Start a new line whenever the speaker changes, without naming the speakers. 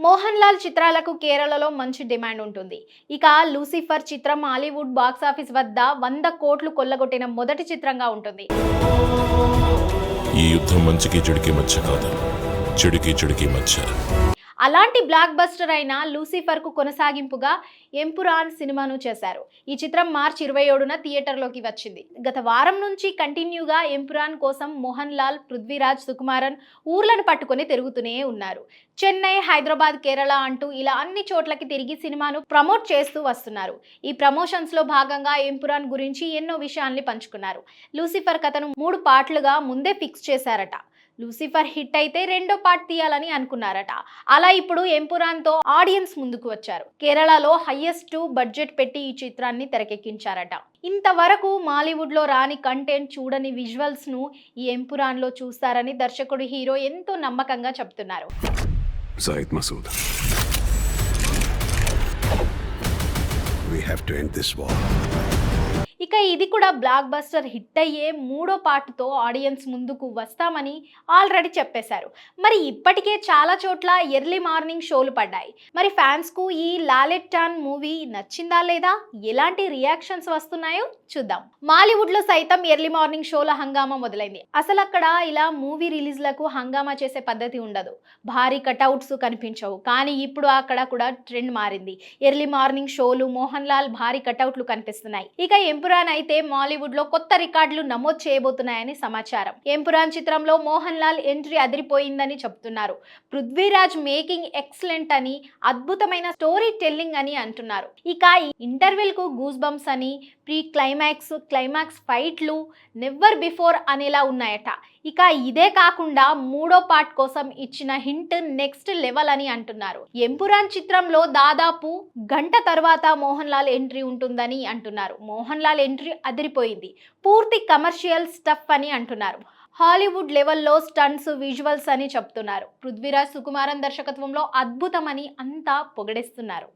మోహన్ లాల్ చిత్రాలకు కేరళలో మంచి డిమాండ్ ఉంటుంది. ఇక లూసిఫర్ చిత్రం హాలీవుడ్ బాక్సాఫీస్ వద్ద 100 కోట్లు కొల్లగొట్టిన మొదటి చిత్రంగా ఉంటుంది.
ఈ యుద్ధం మంచికి చెడుకి మధ్య కాదు, చెడుకి చెడుకి మధ్య.
అలాంటి బ్లాక్ బస్టర్ అయిన లూసిఫర్ కు కొనసాగింపుగా ఎంపురాన్ సినిమాను చేశారు. ఈ చిత్రం మార్చి 27న థియేటర్లోకి వచ్చింది. గత వారం నుంచి కంటిన్యూగా ఎంపురాన్ కోసం మోహన్ లాల్, పృథ్వీరాజ్, సుకుమారన్ ఊర్లను పట్టుకొని తిరుగుతూనే ఉన్నారు. చెన్నై, హైదరాబాద్, కేరళ అంటూ ఇలా అన్ని చోట్లకి తిరిగి సినిమాను ప్రమోట్ చేస్తూ వస్తున్నారు. ఈ ప్రమోషన్స్ లో భాగంగా ఎంపురాన్ గురించి ఎన్నో విషయాల్ని పంచుకున్నారు. లూసిఫర్ కథను 3 పార్ట్లుగా ముందే ఫిక్స్ చేశారట. లూసిఫర్ హిట్ అయితే రెండో పార్ట్ తీయాలని అనుకున్నారట. అలా ఇప్పుడు ఎంపురాన్తో ఆడియన్స్ ముందుకు వచ్చారు. కేరళలో హైయెస్ట్ బడ్జెట్ పెట్టి ఈ చిత్రాన్ని తెరకెక్కించారట. ఇంతవరకు మాలీవుడ్ లో రాని కంటెంట్, చూడని విజువల్స్ ను ఈ ఎంపురాన్ లో చూస్తారని దర్శకుడు, హీరో ఎంతో నమ్మకంగా చెప్తున్నారు.
Zaid Masood. We have to end this war.
ఇక ఇది కూడా బ్లాక్ బస్టర్ హిట్ అయ్యే 3వ పార్ట్తో ఆడియన్స్ ముందుకు వస్తామని ఆల్రెడీ చెప్పేశారు. మరి ఇప్పటికే చాలా చోట్ల ఎర్లీ మార్నింగ్ షోలు పడ్డాయి. మరి ఫ్యాన్స్ కు ఈ లాలెట్టాన్ మూవీ నచ్చిందా లేదా, ఎలాంటి రియాక్షన్స్ వస్తున్నాయో చూద్దాం. మాలీవుడ్ లో సైతం ఎర్లీ మార్నింగ్ షోల హంగామా మొదలైంది. అసలు అక్కడ ఇలా మూవీ రిలీజ్లకు హంగామా చేసే పద్ధతి ఉండదు. భారీ కటౌట్స్ కనిపించవు. కానీ ఇప్పుడు అక్కడ కూడా ట్రెండ్ మారింది. ఎర్లీ మార్నింగ్ షోలు, మోహన్ లాల్ భారీ కటౌట్లు కనిపిస్తున్నాయి. ఇక ఎంపురాన్ అయితే మాలీవుడ్ లో కొత్త రికార్డులు నమోదు చేయబోతున్నాయని సమాచారం. ఎంపురాన్ చిత్రంలో మోహన్ లాల్ ఎంట్రీ అదిరిపోయిందని చెప్తున్నారు. పృథ్వీరాజ్ మేకింగ్ ఎక్సలెంట్ అని, అద్భుతమైన స్టోరీ టెల్లింగ్ అని అంటున్నారు. ఇక ఈ ఇంటర్వెల్ కు గూస్ బంప్స్ అని, ప్రీ క్లైమాక్స్ ఫైట్లు నెవర్ బిఫోర్ అనేలా ఉన్నాయట. ఇక ఇదే కాకుండా 3వ పార్ట్ కోసం ఇచ్చిన హింట్ నెక్స్ట్ లెవెల్ అని అంటున్నారు. ఎంపురాన్ చిత్రంలో దాదాపు గంట తర్వాత మోహన్ లాల్ ఎంట్రీ ఉంటుందని అంటున్నారు. మోహన్ లాల్ ఎంట్రీ అదిరిపోయింది, పూర్తి కమర్షియల్ స్టఫ్ అని అంటున్నారు. హాలీవుడ్ లెవెల్లో స్టంట్స్, విజువల్స్ అని చెప్తున్నారు. పృథ్వీరాజ్, సుకుమారన్ దర్శకత్వంలో అద్భుతమని అంతా పొగడేస్తున్నారు.